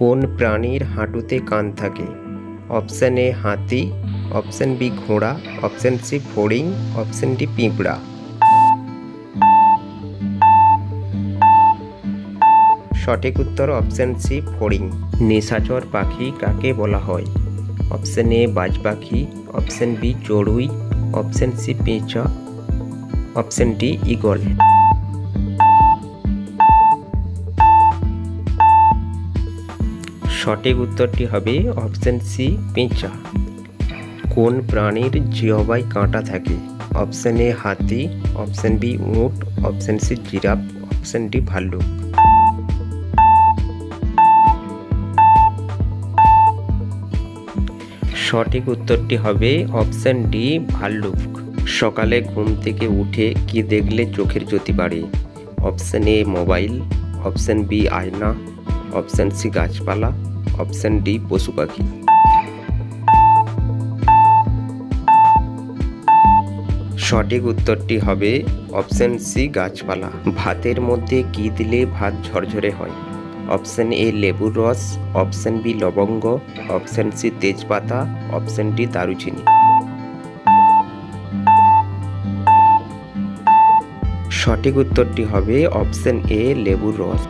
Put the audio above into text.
কোন প্রাণীর হাঁটুতে কান থাকে? অপশন এ হাতি, অপশন বি ঘোড়া, অপশন সি ফড়িং, অপশন ডি পিঁপড়া। সঠিক উত্তর অপশন সি ফড়িং। নিশাচর পাখি কাকে বলা হয়? অপশন এ বাজ পাখি, অপশন বি চড়ুই, অপশন সি পেঁচা, অপশন ডি ঈগল। সঠিক উত্তরটি হবে অপশন সি পেঁচা। কোন প্রাণীর জিহ্বায় কাঁটা থাকে? অপশন এ হাতি, অপশন বি উট, অপশন সি জিরাফ, অপশন ডি ভাল্লুক। সঠিক উত্তরটি হবে অপশন ডি ভাল্লুক। সকালে ঘুম থেকে উঠে কি দেখলে চোখের জ্যোতি বাড়ে? Option A mobile, option B আয়না, অপশন সি গাছপালা, অপশন ডি পশু পাখি। সঠিক উত্তরটি হবে অপশন সি গাছপালা। ভাতের মধ্যে কি দিলে ভাত ঝরঝরে হয়? অপশন এ লেবুর রস, অপশন বি লবঙ্গ, অপশন সি তেজপাতা, অপশন ডি দারুচিনি। সঠিক উত্তরটি হবে অপশন এ লেবুর রস।